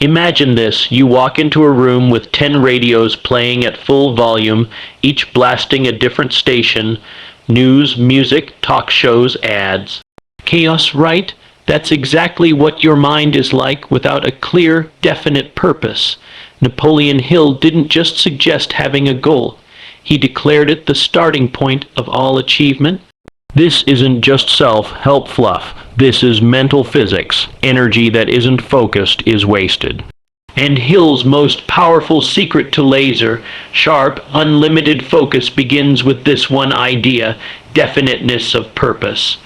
Imagine this: you walk into a room with 10 radios playing at full volume, each blasting a different station: news, music, talk shows, ads. Chaos, right? That's exactly what your mind is like without a clear, definite purpose. Napoleon Hill didn't just suggest having a goal. He declared it the starting point of all achievement. This isn't just self-help fluff. This is mental physics. Energy that isn't focused is wasted. And Hill's most powerful secret to laser, sharp, unlimited focus begins with this one idea: definiteness of purpose.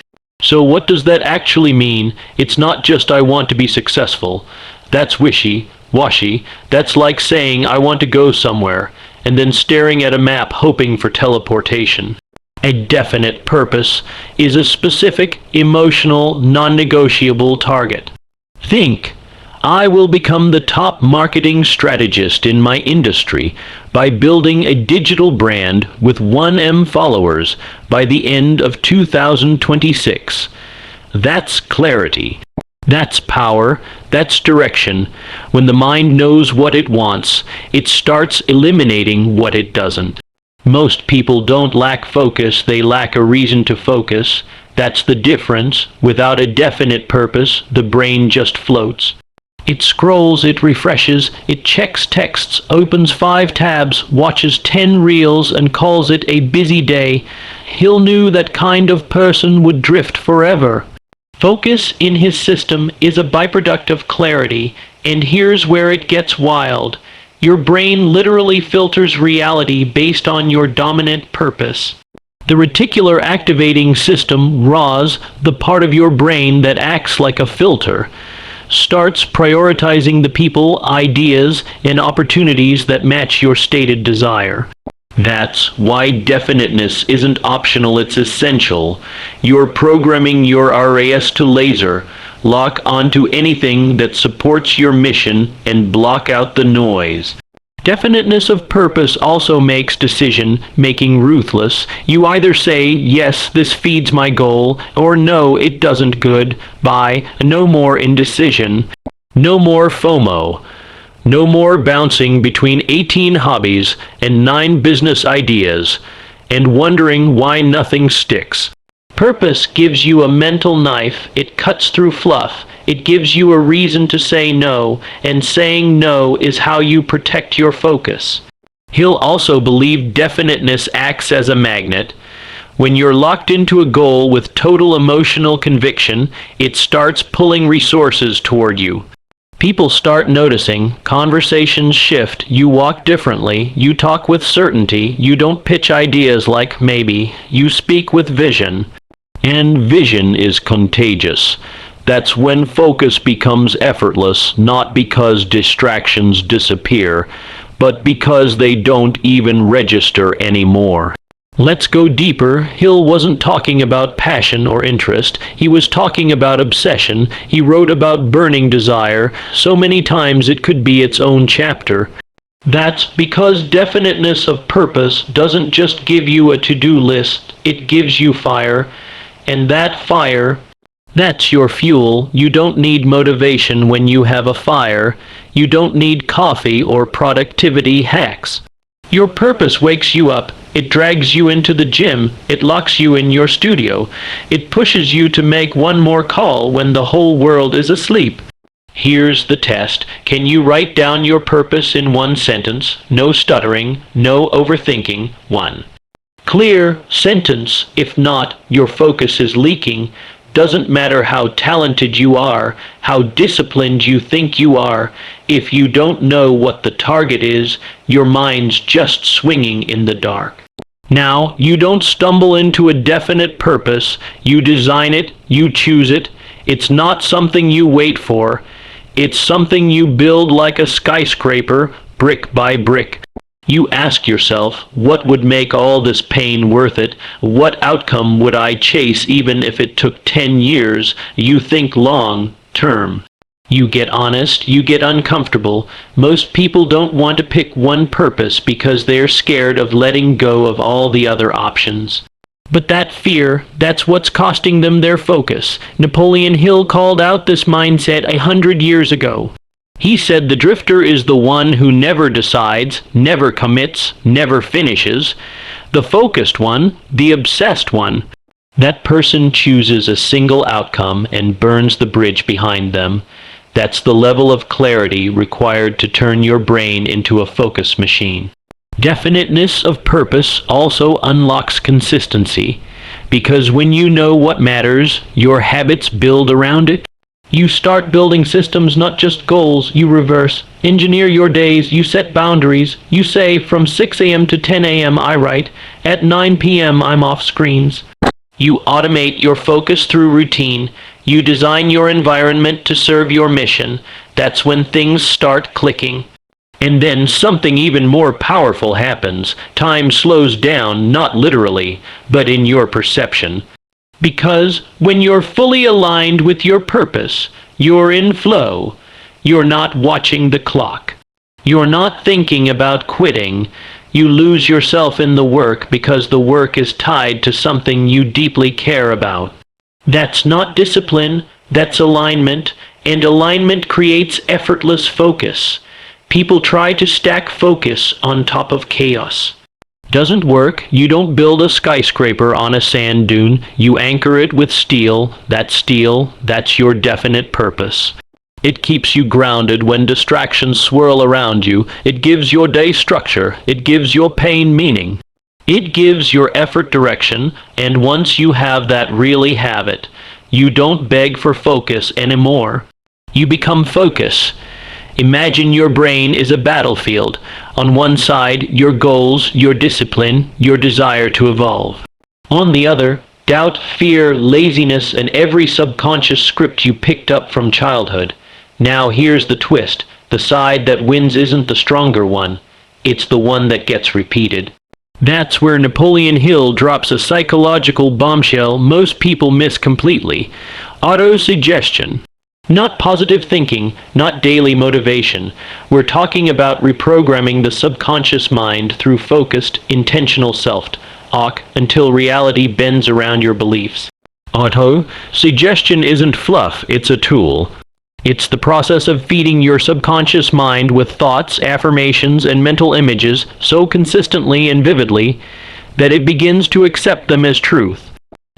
So what does that actually mean? It's not just "I want to be successful." That's wishy-washy. That's like saying "I want to go somewhere," and then staring at a map hoping for teleportation. A definite purpose is a specific, emotional, non-negotiable target. Think: I will become the top marketing strategist in my industry by building a digital brand with 1M followers by the end of 2026. That's clarity. That's power. That's direction. When the mind knows what it wants, it starts eliminating what it doesn't. Most people don't lack focus, they lack a reason to focus. That's the difference. Without a definite purpose, the brain just floats. It scrolls, it refreshes, it checks texts, opens 5 tabs, watches 10 reels, and calls it a busy day. Hill knew that kind of person would drift forever. Focus in his system is a byproduct of clarity, and here's where it gets wild. Your brain literally filters reality based on your dominant purpose. The reticular activating system, RAS, the part of your brain that acts like a filter, starts prioritizing the people, ideas, and opportunities that match your stated desire. That's why definiteness isn't optional, it's essential. You're programming your RAS to laser. Lock onto anything that supports your mission and block out the noise. Definiteness of purpose also makes decision-making ruthless. You either say, yes, this feeds my goal, or no, it doesn't. Goodbye. No more indecision. No more FOMO. No more bouncing between 18 hobbies and 9 business ideas and wondering why nothing sticks. Purpose gives you a mental knife. It cuts through fluff. It gives you a reason to say no, and saying no is how you protect your focus. Hill also believed definiteness acts as a magnet. When you're locked into a goal with total emotional conviction, it starts pulling resources toward you. People start noticing, conversations shift, you walk differently, you talk with certainty, you don't pitch ideas like maybe, you speak with vision. And vision is contagious. That's when focus becomes effortless, not because distractions disappear, but because they don't even register anymore. Let's go deeper. Hill wasn't talking about passion or interest. He was talking about obsession. He wrote about burning desire so many times it could be its own chapter. That's because definiteness of purpose doesn't just give you a to-do list, it gives you fire. And that fire, that's your fuel. You don't need motivation when you have a fire. You don't need coffee or productivity hacks. Your purpose wakes you up. It drags you into the gym. It locks you in your studio. It pushes you to make one more call when the whole world is asleep. Here's the test. Can you write down your purpose in one sentence? No stuttering, no overthinking. 1. Clear sentence. If not, your focus is leaking. Doesn't matter how talented you are, how disciplined you think you are. If you don't know what the target is, your mind's just swinging in the dark. Now, you don't stumble into a definite purpose. You design it, you choose it. It's not something you wait for. It's something you build like a skyscraper, brick by brick. You ask yourself, what would make all this pain worth it? What outcome would I chase even if it took 10 years? You think long term. You get honest, you get uncomfortable. Most people don't want to pick one purpose because they're scared of letting go of all the other options. But that fear, that's what's costing them their focus. Napoleon Hill called out this mindset 100 years ago. He said the drifter is the one who never decides, never commits, never finishes. The focused one, the obsessed one, that person chooses a single outcome and burns the bridge behind them. That's the level of clarity required to turn your brain into a focus machine. Definiteness of purpose also unlocks consistency, because when you know what matters, your habits build around it. You start building systems, not just goals. You reverse engineer your days. You set boundaries. You say, from 6 a.m. to 10 a.m. I write. At 9 p.m. I'm off screens. You automate your focus through routine. You design your environment to serve your mission. That's when things start clicking. And then something even more powerful happens. Time slows down, not literally, but in your perception. Because when you're fully aligned with your purpose, you're in flow. You're not watching the clock. You're not thinking about quitting. You lose yourself in the work because the work is tied to something you deeply care about. That's not discipline, that's alignment, and alignment creates effortless focus. People try to stack focus on top of chaos. Doesn't work. You don't build a skyscraper on a sand dune. You anchor it with steel. That's your definite purpose. It keeps you grounded when distractions swirl around you. It gives your day structure. It gives your pain meaning. It gives your effort direction, and once you have that, really have it, you don't beg for focus anymore. You become focus. Imagine your brain is a battlefield. On one side, your goals, your discipline, your desire to evolve. On the other, doubt, fear, laziness, and every subconscious script you picked up from childhood. Now here's the twist. The side that wins isn't the stronger one. It's the one that gets repeated. That's where Napoleon Hill drops a psychological bombshell most people miss completely. Autosuggestion. Not positive thinking, not daily motivation. We're talking about reprogramming the subconscious mind through focused, intentional self-talk until reality bends around your beliefs. Auto-suggestion isn't fluff, it's a tool. It's the process of feeding your subconscious mind with thoughts, affirmations, and mental images so consistently and vividly that it begins to accept them as truth.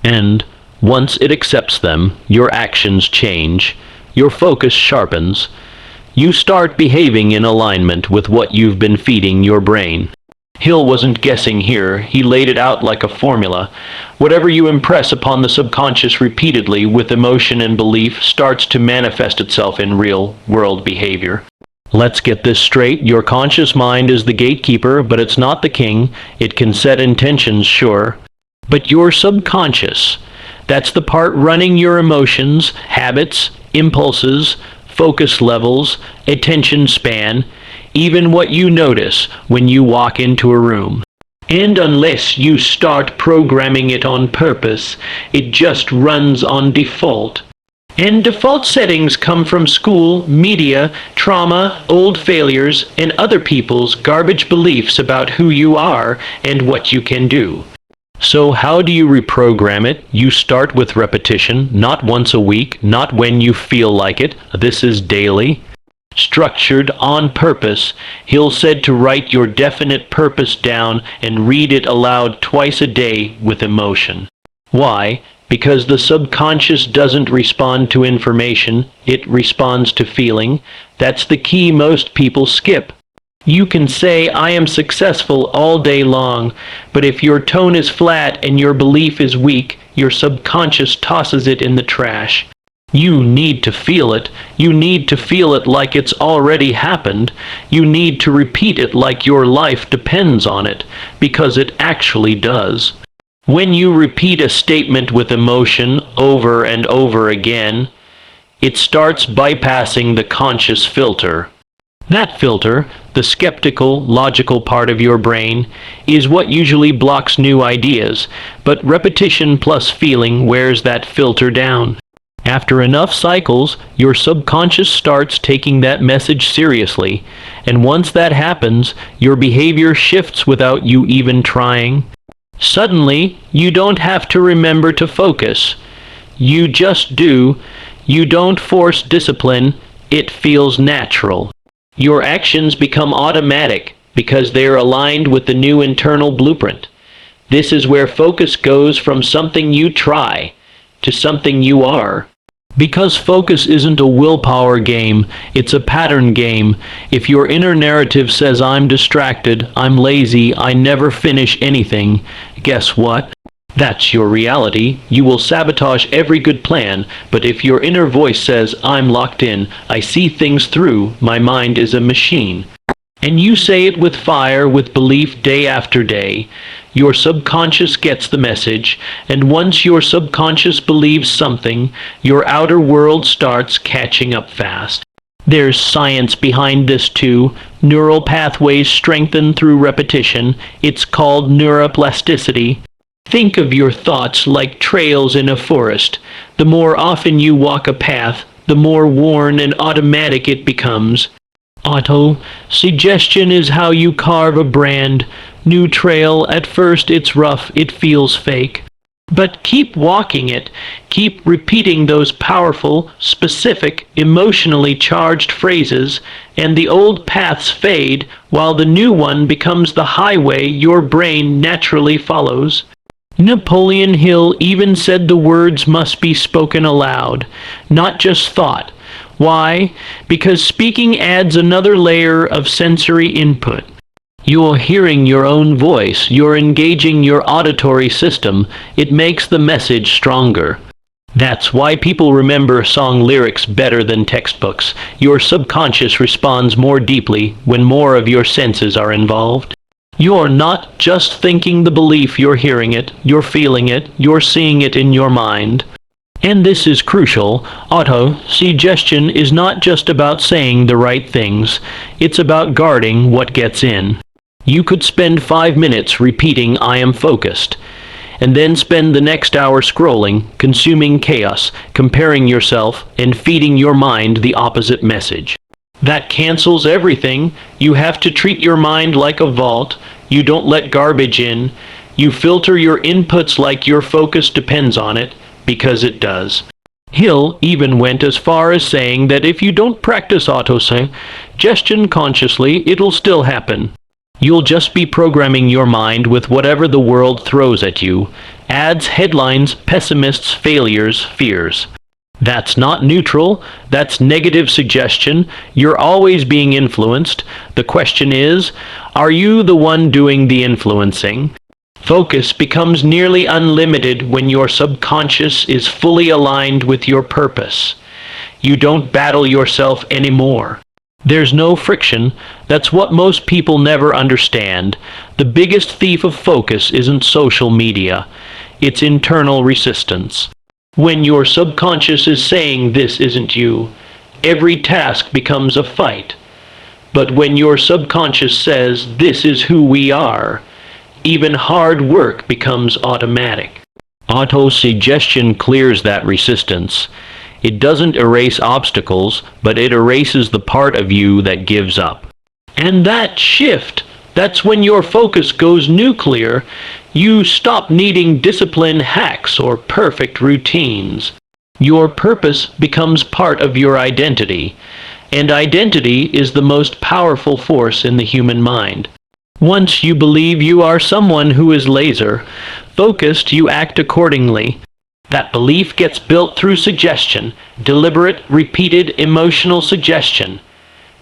And once it accepts them, your actions change. Your focus sharpens. You start behaving in alignment with what you've been feeding your brain. Hill wasn't guessing here. He laid it out like a formula. Whatever you impress upon the subconscious repeatedly with emotion and belief starts to manifest itself in real-world behavior. Let's get this straight. Your conscious mind is the gatekeeper, but it's not the king. It can set intentions, sure. But your subconscious, that's the part running your emotions, habits, impulses, focus levels, attention span, even what you notice when you walk into a room. And unless you start programming it on purpose, it just runs on default. And default settings come from school, media, trauma, old failures, and other people's garbage beliefs about who you are and what you can do. So how do you reprogram it? You start with repetition, not once a week, not when you feel like it. This is daily. Structured on purpose. Hill said to write your definite purpose down and read it aloud twice a day with emotion. Why? Because the subconscious doesn't respond to information, it responds to feeling. That's the key most people skip. You can say, I am successful all day long, but if your tone is flat and your belief is weak, your subconscious tosses it in the trash. You need to feel it. You need to feel it like it's already happened. You need to repeat it like your life depends on it, because it actually does. When you repeat a statement with emotion over and over again, it starts bypassing the conscious filter. That filter, the skeptical, logical part of your brain, is what usually blocks new ideas, but repetition plus feeling wears that filter down. After enough cycles, your subconscious starts taking that message seriously, and once that happens, your behavior shifts without you even trying. Suddenly, you don't have to remember to focus. You just do. You don't force discipline. It feels natural. Your actions become automatic because they are aligned with the new internal blueprint. This is where focus goes from something you try to something you are. Because focus isn't a willpower game, it's a pattern game. If your inner narrative says I'm distracted, I'm lazy, I never finish anything, guess what? That's your reality. You will sabotage every good plan, but if your inner voice says I'm locked in, I see things through, my mind is a machine, and you say it with fire, with belief day after day, your subconscious gets the message, and once your subconscious believes something, your outer world starts catching up fast. There's science behind this too. Neural pathways strengthen through repetition. It's called neuroplasticity. Think of your thoughts like trails in a forest. The more often you walk a path, the more worn and automatic it becomes. Suggestion is how you carve a brand. New trail, at first it's rough, it feels fake. But keep walking it. Keep repeating those powerful, specific, emotionally charged phrases, and the old paths fade while the new one becomes the highway your brain naturally follows. Napoleon Hill even said the words must be spoken aloud, not just thought. Why? Because speaking adds another layer of sensory input. You're hearing your own voice, you're engaging your auditory system, it makes the message stronger. That's why people remember song lyrics better than textbooks. Your subconscious responds more deeply when more of your senses are involved. You're not just thinking the belief, you're hearing it, you're feeling it, you're seeing it in your mind. And this is crucial. Auto-suggestion is not just about saying the right things, it's about guarding what gets in. You could spend 5 minutes repeating I am focused, and then spend the next hour scrolling, consuming chaos, comparing yourself, and feeding your mind the opposite message. That cancels everything. You have to treat your mind like a vault. You don't let garbage in. You filter your inputs like your focus depends on it, because it does. Hill even went as far as saying that if you don't practice auto-suggestion consciously, it'll still happen. You'll just be programming your mind with whatever the world throws at you. Ads, headlines, pessimists, failures, fears. That's not neutral, that's negative suggestion. You're always being influenced. The question is, are you the one doing the influencing? Focus becomes nearly unlimited when your subconscious is fully aligned with your purpose. You don't battle yourself anymore. There's no friction. That's what most people never understand. The biggest thief of focus isn't social media. It's internal resistance. When your subconscious is saying this isn't you, every task becomes a fight. But when your subconscious says this is who we are, even hard work becomes automatic. Auto-suggestion clears that resistance. It doesn't erase obstacles, but it erases the part of you that gives up. And that shift, that's when your focus goes nuclear. You stop needing discipline hacks or perfect routines. Your purpose becomes part of your identity, and identity is the most powerful force in the human mind. Once you believe you are someone who is laser-focused, you act accordingly. That belief gets built through suggestion, deliberate, repeated, emotional suggestion.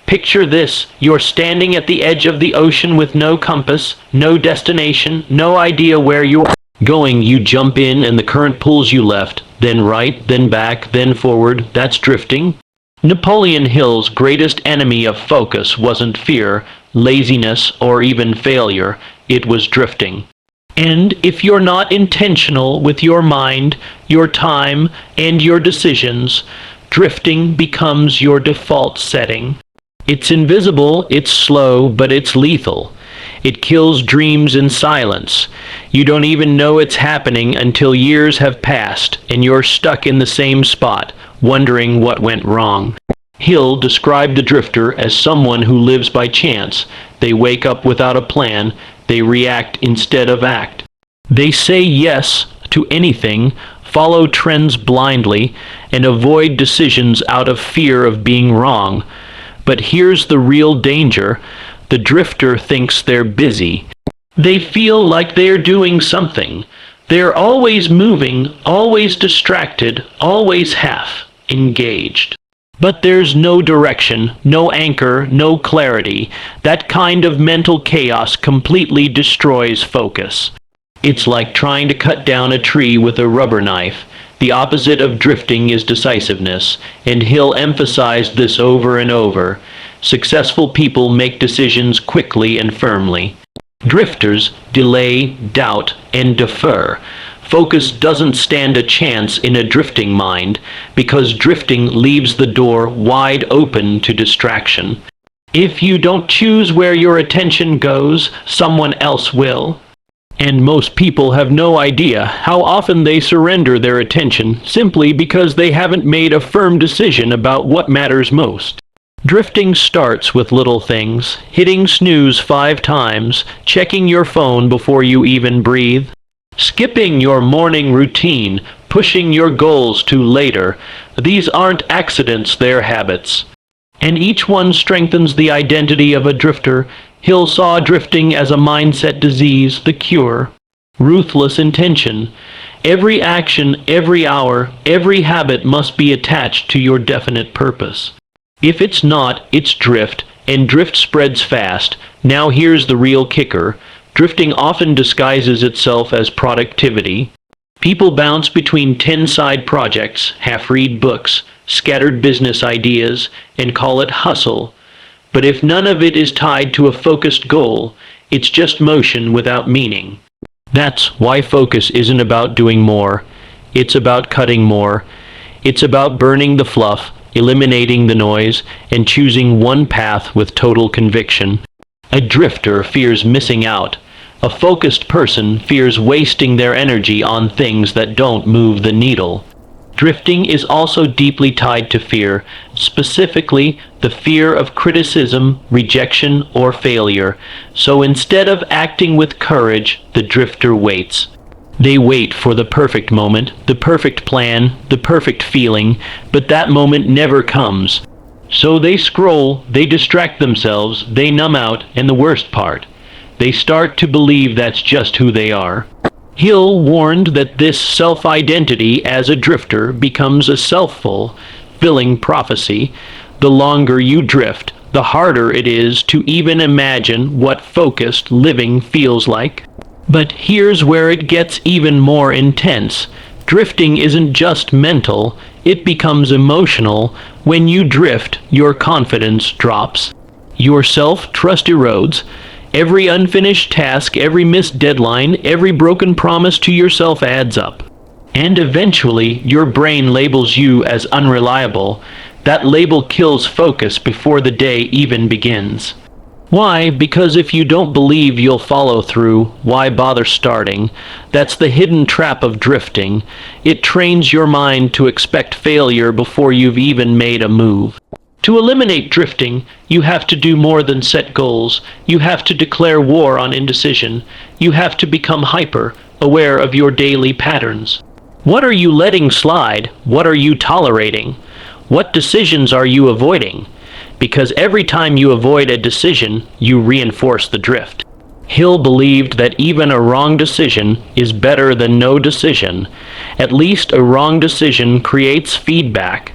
Picture this, you're standing at the edge of the ocean with no compass, no destination, no idea where you are going. You jump in and the current pulls you left, then right, then back, then forward. That's drifting. Napoleon Hill's greatest enemy of focus wasn't fear, laziness, or even failure. It was drifting. And if you're not intentional with your mind, your time, and your decisions, drifting becomes your default setting. It's invisible, it's slow, but it's lethal. It kills dreams in silence. You don't even know it's happening until years have passed and you're stuck in the same spot, wondering what went wrong. Hill described the drifter as someone who lives by chance. They wake up without a plan. They react instead of act. They say yes to anything, follow trends blindly, and avoid decisions out of fear of being wrong. But here's the real danger. The drifter thinks they're busy. They feel like they're doing something. They're always moving, always distracted, always half engaged. But there's no direction, no anchor, no clarity. That kind of mental chaos completely destroys focus. It's like trying to cut down a tree with a rubber knife. The opposite of drifting is decisiveness, and Hill emphasized this over and over. Successful people make decisions quickly and firmly. Drifters delay, doubt, and defer. Focus doesn't stand a chance in a drifting mind, because drifting leaves the door wide open to distraction. If you don't choose where your attention goes, someone else will. And most people have no idea how often they surrender their attention simply because they haven't made a firm decision about what matters most. Drifting starts with little things: hitting snooze 5 times, checking your phone before you even breathe, skipping your morning routine, pushing your goals to later. These aren't accidents, they're habits. And each one strengthens the identity of a drifter. Hill saw drifting as a mindset disease, the cure. Ruthless intention. Every action, every hour, every habit must be attached to your definite purpose. If it's not, it's drift, and drift spreads fast. Now here's the real kicker. Drifting often disguises itself as productivity. People bounce between 10 side projects, half-read books, scattered business ideas, and call it hustle. But if none of it is tied to a focused goal, it's just motion without meaning. That's why focus isn't about doing more. It's about cutting more. It's about burning the fluff, eliminating the noise, and choosing one path with total conviction. A drifter fears missing out. A focused person fears wasting their energy on things that don't move the needle. Drifting is also deeply tied to fear, specifically the fear of criticism, rejection, or failure. So instead of acting with courage, the drifter waits. They wait for the perfect moment, the perfect plan, the perfect feeling, but that moment never comes. So they scroll, they distract themselves, they numb out, and the worst part, they start to believe that's just who they are. Hill warned that this self-identity as a drifter becomes a self-fulfilling prophecy. The longer you drift, the harder it is to even imagine what focused living feels like. But here's where it gets even more intense. Drifting isn't just mental, it becomes emotional. When you drift, your confidence drops. Your self-trust erodes. Every unfinished task, every missed deadline, every broken promise to yourself adds up. And eventually, your brain labels you as unreliable. That label kills focus before the day even begins. Why? Because if you don't believe you'll follow through, why bother starting? That's the hidden trap of drifting. It trains your mind to expect failure before you've even made a move. To eliminate drifting, you have to do more than set goals. You have to declare war on indecision. You have to become hyper, aware of your daily patterns. What are you letting slide? What are you tolerating? What decisions are you avoiding? Because every time you avoid a decision, you reinforce the drift. Hill believed that even a wrong decision is better than no decision. At least a wrong decision creates feedback.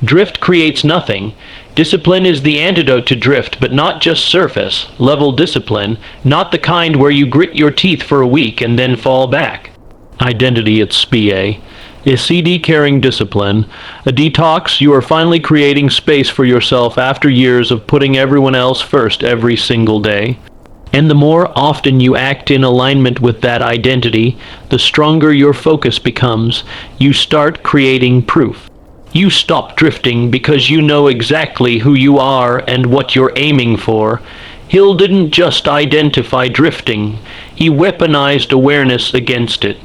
Drift creates nothing. Discipline is the antidote to drift, but not just surface level discipline, not the kind where you grit your teeth for a week and then fall back. Identity at SPA. A CD-carrying discipline, a detox. You are finally creating space for yourself after years of putting everyone else first every single day. And the more often you act in alignment with that identity, the stronger your focus becomes. You start creating proof. You stop drifting because you know exactly who you are and what you're aiming for. Hill didn't just identify drifting, he weaponized awareness against it.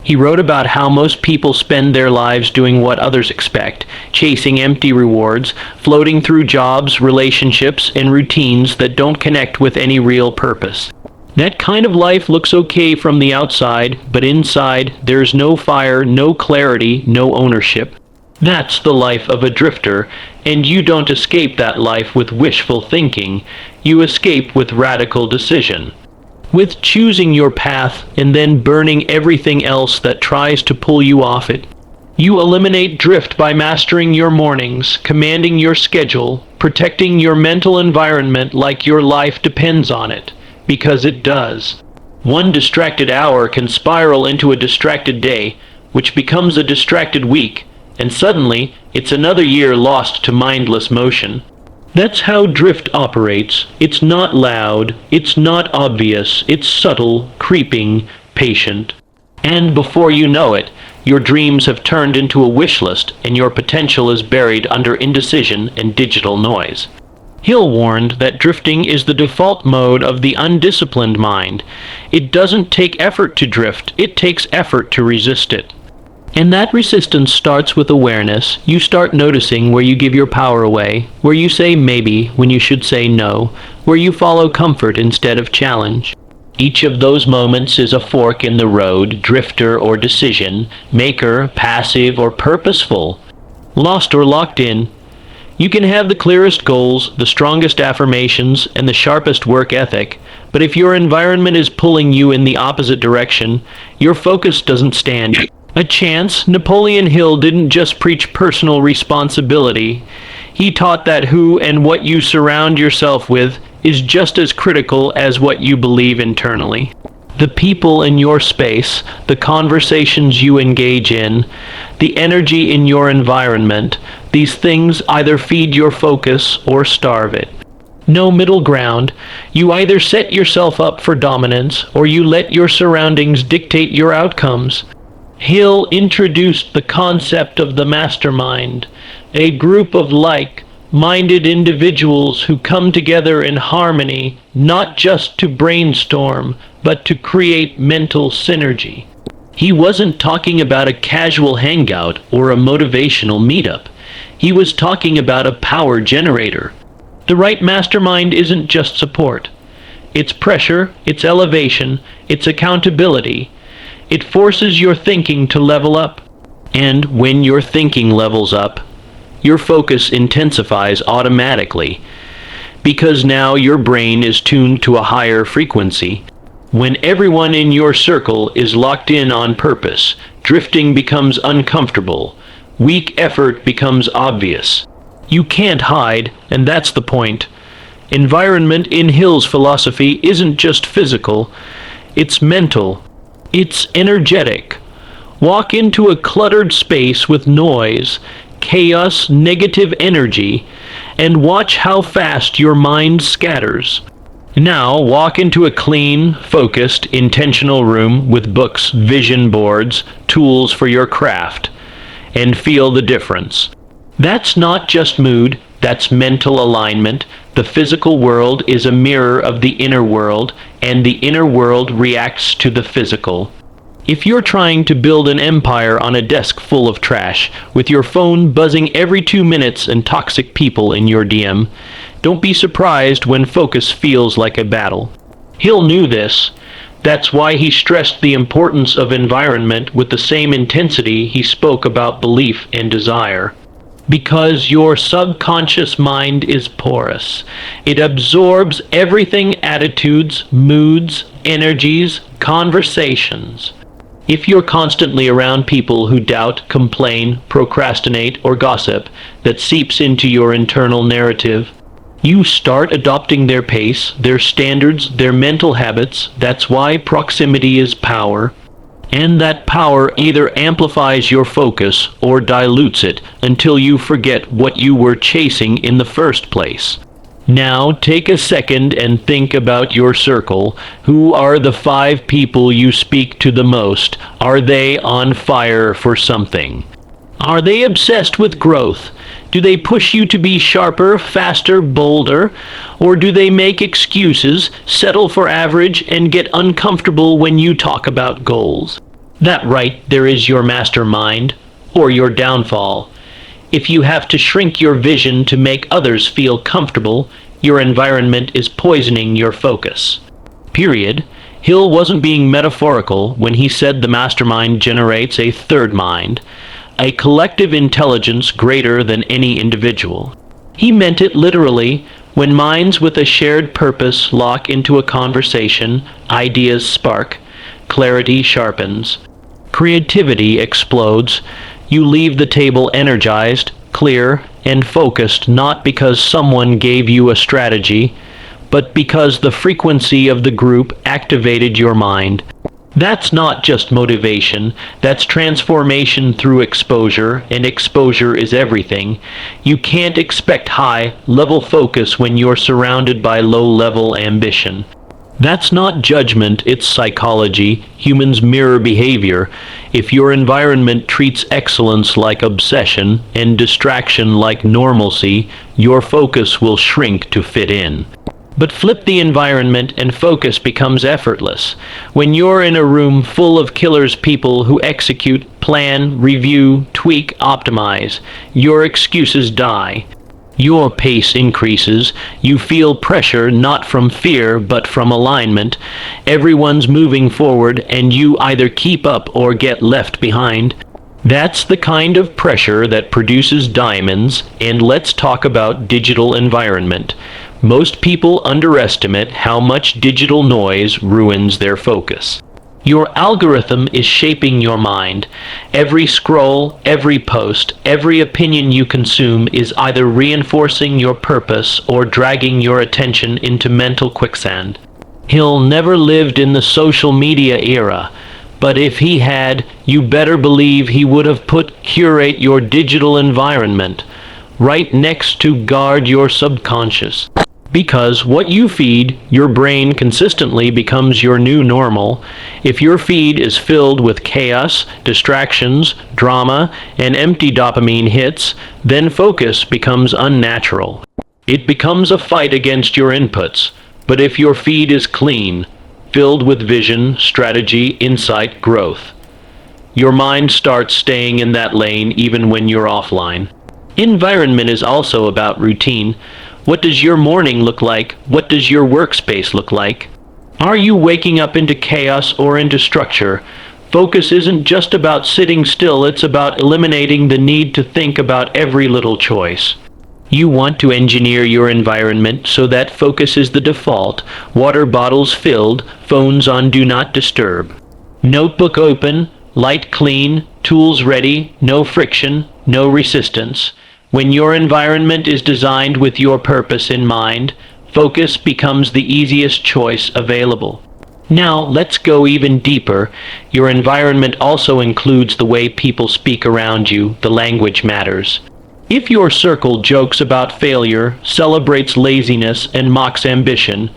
He wrote about how most people spend their lives doing what others expect, chasing empty rewards, floating through jobs, relationships, and routines that don't connect with any real purpose. That kind of life looks okay from the outside, but inside there's no fire, no clarity, no ownership. That's the life of a drifter, and you don't escape that life with wishful thinking. You escape with radical decision. With choosing your path and then burning everything else that tries to pull you off it. You eliminate drift by mastering your mornings, commanding your schedule, protecting your mental environment like your life depends on it. Because it does. One distracted hour can spiral into a distracted day, which becomes a distracted week, and suddenly it's another year lost to mindless motion. That's how drift operates. It's not loud, it's not obvious, it's subtle, creeping, patient. And before you know it, your dreams have turned into a wish list and your potential is buried under indecision and digital noise. Hill warned that drifting is the default mode of the undisciplined mind. It doesn't take effort to drift, it takes effort to resist it. And that resistance starts with awareness. You start noticing where you give your power away, where you say maybe when you should say no, where you follow comfort instead of challenge. Each of those moments is a fork in the road, drifter or decision, maker, passive or purposeful, lost or locked in. You can have the clearest goals, the strongest affirmations, and the sharpest work ethic, but if your environment is pulling you in the opposite direction, your focus doesn't stand a chance. Napoleon Hill didn't just preach personal responsibility. He taught that who and what you surround yourself with is just as critical as what you believe internally. The people in your space, the conversations you engage in, the energy in your environment, these things either feed your focus or starve it. No middle ground. You either set yourself up for dominance or you let your surroundings dictate your outcomes. Hill introduced the concept of the mastermind, a group of like-minded individuals who come together in harmony, not just to brainstorm, but to create mental synergy. He wasn't talking about a casual hangout or a motivational meetup. He was talking about a power generator. The right mastermind isn't just support. It's pressure, it's elevation, it's accountability. It forces your thinking to level up. And when your thinking levels up, your focus intensifies automatically, because now your brain is tuned to a higher frequency. When everyone in your circle is locked in on purpose, drifting becomes uncomfortable. Weak effort becomes obvious. You can't hide, and that's the point. Environment in Hill's philosophy isn't just physical, it's mental. It's energetic. Walk into a cluttered space with noise, chaos, negative energy, and watch how fast your mind scatters. Now walk into a clean, focused, intentional room with books, vision boards, tools for your craft, and feel the difference. That's not just mood, that's mental alignment. The physical world is a mirror of the inner world, and the inner world reacts to the physical. If you're trying to build an empire on a desk full of trash, with your phone buzzing every 2 minutes and toxic people in your DM, don't be surprised when focus feels like a battle. Hill knew this. That's why he stressed the importance of environment with the same intensity he spoke about belief and desire. Because your subconscious mind is porous. It absorbs everything: attitudes, moods, energies, conversations. If you're constantly around people who doubt, complain, procrastinate, or gossip, that seeps into your internal narrative. You start adopting their pace, their standards, their mental habits. That's why proximity is power. And that power either amplifies your focus or dilutes it until you forget what you were chasing in the first place. Now take a second and think about your circle. Who are the 5 people you speak to the most? Are they on fire for something? Are they obsessed with growth? Do they push you to be sharper, faster, bolder? Or do they make excuses, settle for average, and get uncomfortable when you talk about goals? That right there is your mastermind, or your downfall. If you have to shrink your vision to make others feel comfortable, your environment is poisoning your focus. Period. Hill wasn't being metaphorical when he said the mastermind generates a third mind, a collective intelligence greater than any individual. He meant it literally. When minds with a shared purpose lock into a conversation, ideas spark, clarity sharpens, creativity explodes. You leave the table energized, clear, and focused, not because someone gave you a strategy, but because the frequency of the group activated your mind. That's not just motivation, that's transformation through exposure, and exposure is everything. You can't expect high-level focus when you're surrounded by low-level ambition. That's not judgment, it's psychology. Humans mirror behavior. If your environment treats excellence like obsession and distraction like normalcy, your focus will shrink to fit in. But flip the environment and focus becomes effortless. When you're in a room full of killers, people who execute, plan, review, tweak, optimize, your excuses die. Your pace increases. You feel pressure not from fear but from alignment. Everyone's moving forward and you either keep up or get left behind. That's the kind of pressure that produces diamonds. And let's talk about digital environment. Most people underestimate how much digital noise ruins their focus. Your algorithm is shaping your mind. Every scroll, every post, every opinion you consume is either reinforcing your purpose or dragging your attention into mental quicksand. Hill never lived in the social media era, but if he had, you better believe he would have put curate your digital environment right next to guard your subconscious. Because what you feed your brain consistently becomes your new normal. If your feed is filled with chaos, distractions, drama, and empty dopamine hits, then focus becomes unnatural. It becomes a fight against your inputs. But if your feed is clean, filled with vision, strategy, insight, growth, your mind starts staying in that lane even when you're offline. Environment is also about routine. What does your morning look like? What does your workspace look like? Are you waking up into chaos or into structure? Focus isn't just about sitting still, it's about eliminating the need to think about every little choice. You want to engineer your environment so that focus is the default. Water bottles filled, phones on do not disturb. Notebook open, light clean, tools ready, no friction, no resistance. When your environment is designed with your purpose in mind, focus becomes the easiest choice available. Now, let's go even deeper. Your environment also includes the way people speak around you. The language matters. If your circle jokes about failure, celebrates laziness, and mocks ambition,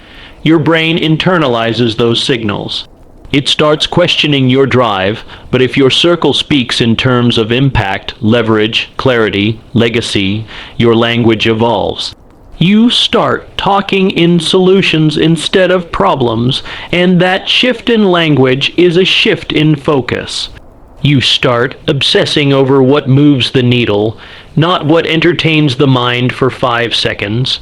your brain internalizes those signals. It starts questioning your drive, but if your circle speaks in terms of impact, leverage, clarity, legacy, your language evolves. You start talking in solutions instead of problems, and that shift in language is a shift in focus. You start obsessing over what moves the needle, not what entertains the mind for 5 seconds.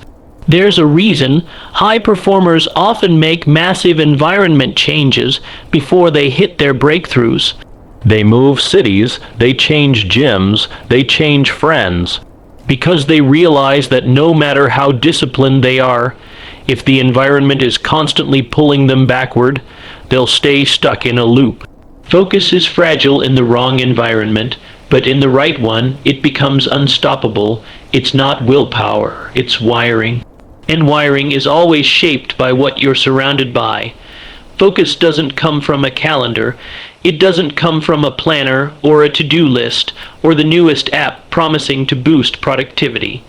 There's a reason high performers often make massive environment changes before they hit their breakthroughs. They move cities, they change gyms, they change friends, because they realize that no matter how disciplined they are, if the environment is constantly pulling them backward, they'll stay stuck in a loop. Focus is fragile in the wrong environment, but in the right one, it becomes unstoppable. It's not willpower, it's wiring. And wiring is always shaped by what you're surrounded by. Focus doesn't come from a calendar. It doesn't come from a planner or a to-do list or the newest app promising to boost productivity.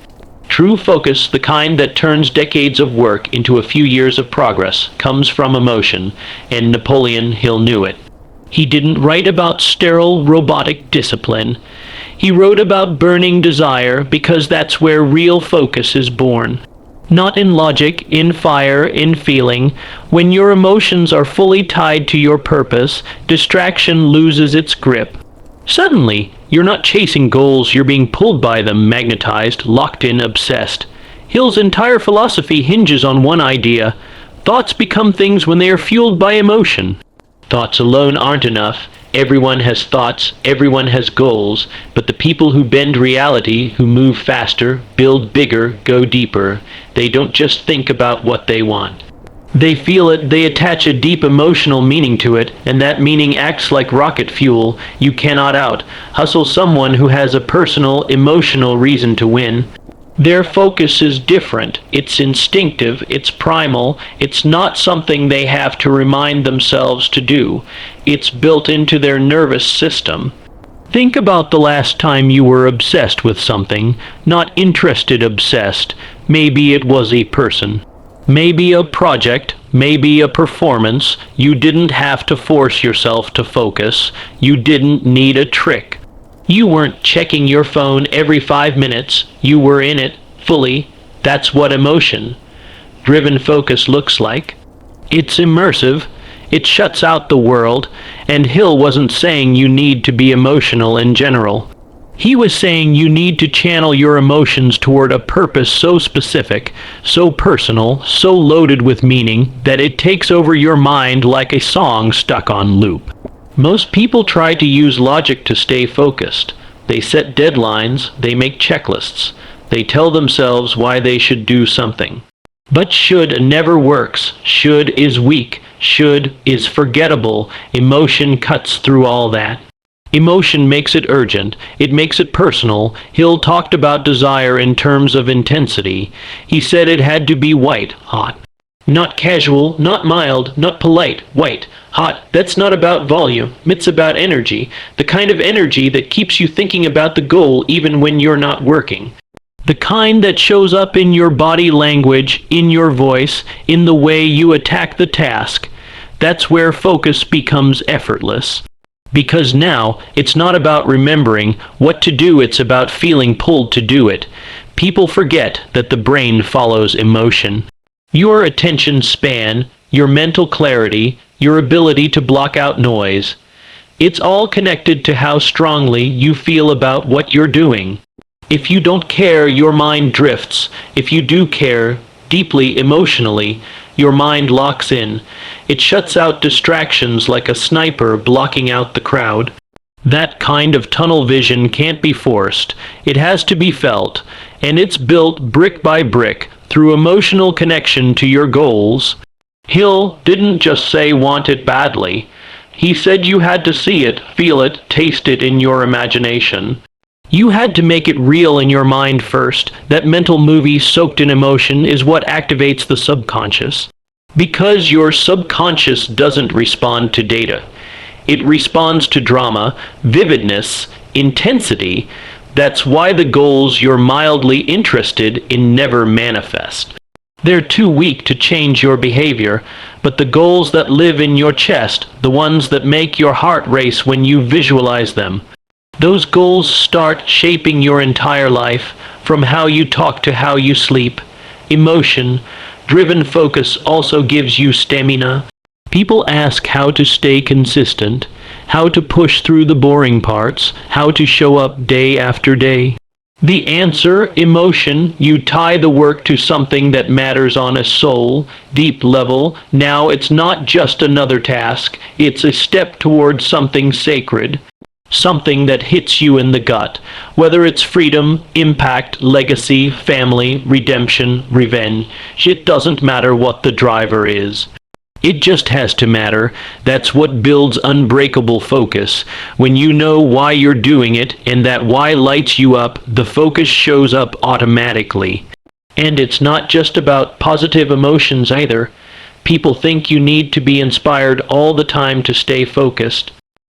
True focus, the kind that turns decades of work into a few years of progress, comes from emotion, and Napoleon Hill knew it. He didn't write about sterile, robotic discipline. He wrote about burning desire because that's where real focus is born. Not in logic, in fire, in feeling. When your emotions are fully tied to your purpose, distraction loses its grip. Suddenly, you're not chasing goals, you're being pulled by them, magnetized, locked in, obsessed. Hill's entire philosophy hinges on one idea: Thoughts become things when they are fueled by emotion. Thoughts alone aren't enough. Everyone has thoughts, everyone has goals, but the people who bend reality, who move faster, build bigger, go deeper, they don't just think about what they want. They feel it, they attach a deep emotional meaning to it, and that meaning acts like rocket fuel. You cannot hustle someone who has a personal, emotional reason to win. Their focus is different. It's instinctive, it's primal, it's not something they have to remind themselves to do. It's built into their nervous system. Think about the last time you were obsessed with something, not interested obsessed. Maybe it was a person. Maybe a project, maybe a performance. You didn't have to force yourself to focus. You didn't need a trick. You weren't checking your phone every 5 minutes. You were in it, fully. That's what emotion-driven focus looks like. It's immersive. It shuts out the world. And Hill wasn't saying you need to be emotional in general. He was saying you need to channel your emotions toward a purpose so specific, so personal, so loaded with meaning, that it takes over your mind like a song stuck on loop. Most people try to use logic to stay focused. They set deadlines, they make checklists. They tell themselves why they should do something. But should never works. Should is weak. Should is forgettable. Emotion cuts through all that. Emotion makes it urgent. It makes it personal. Hill talked about desire in terms of intensity. He said it had to be white, hot. Not casual, not mild, not polite, white, hot. That's not about volume. It's about energy. The kind of energy that keeps you thinking about the goal even when you're not working. The kind that shows up in your body language, in your voice, in the way you attack the task. That's where focus becomes effortless. Because now, it's not about remembering what to do, it's about feeling pulled to do it. People forget that the brain follows emotion. Your attention span, your mental clarity, your ability to block out noise. It's all connected to how strongly you feel about what you're doing. If you don't care, your mind drifts. If you do care, deeply emotionally, your mind locks in. It shuts out distractions like a sniper blocking out the crowd. That kind of tunnel vision can't be forced. It has to be felt, and it's built brick by brick through emotional connection to your goals. Hill didn't just say want it badly. He said you had to see it, feel it, taste it in your imagination. You had to make it real in your mind first. That mental movie soaked in emotion is what activates the subconscious. Because your subconscious doesn't respond to data. It responds to drama, vividness, intensity. That's why the goals you're mildly interested in never manifest. They're too weak to change your behavior, but the goals that live in your chest, the ones that make your heart race when you visualize them, those goals start shaping your entire life, from how you talk to how you sleep. Emotion-driven focus also gives you stamina. People ask how to stay consistent, how to push through the boring parts, how to show up day after day. The answer, emotion. You tie the work to something that matters on a soul, deep level. Now it's not just another task, it's a step towards something sacred. Something that hits you in the gut, whether it's freedom, impact, legacy, family, redemption, revenge. It doesn't matter what the driver is. It just has to matter. That's what builds unbreakable focus. When you know why you're doing it, and that why lights you up, the focus shows up automatically. And it's not just about positive emotions either. People think you need to be inspired all the time to stay focused.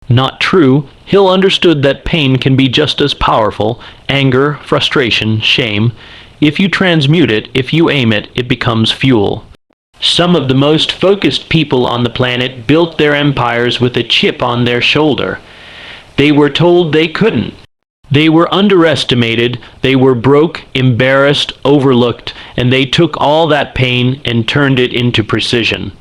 Not true. Hill understood that pain can be just as powerful. Anger, frustration, shame. If you transmute it, if you aim it, it becomes fuel. Some of the most focused people on the planet built their empires with a chip on their shoulder. They were told they couldn't. They were underestimated, they were broke, embarrassed, overlooked, and they took all that pain and turned it into precision.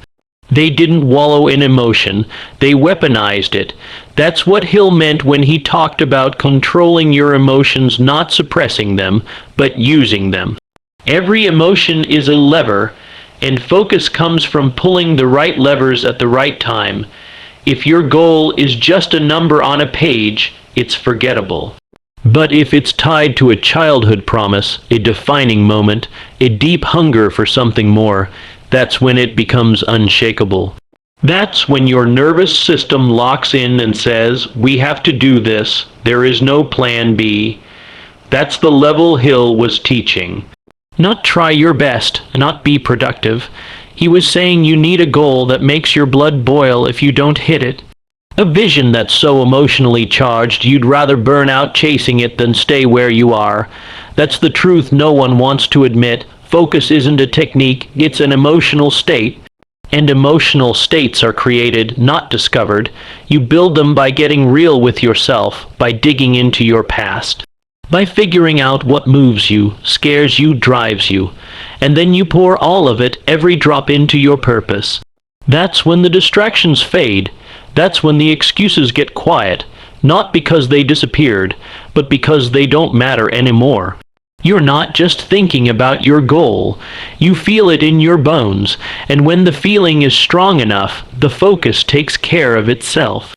They didn't wallow in emotion, they weaponized it. That's what Hill meant when he talked about controlling your emotions, not suppressing them, but using them. Every emotion is a lever. And focus comes from pulling the right levers at the right time. If your goal is just a number on a page, it's forgettable. But if it's tied to a childhood promise, a defining moment, a deep hunger for something more, that's when it becomes unshakable. That's when your nervous system locks in and says, "We have to do this. There is no plan B." That's the level Hill was teaching. Not try your best, not be productive. He was saying you need a goal that makes your blood boil if you don't hit it. A vision that's so emotionally charged you'd rather burn out chasing it than stay where you are. That's the truth no one wants to admit. Focus isn't a technique, it's an emotional state. And emotional states are created, not discovered. You build them by getting real with yourself, by digging into your past, by figuring out what moves you, scares you, drives you. And then you pour all of it, every drop, into your purpose. That's when the distractions fade. That's when the excuses get quiet, not because they disappeared, but because they don't matter anymore. You're not just thinking about your goal. You feel it in your bones, and when the feeling is strong enough, the focus takes care of itself.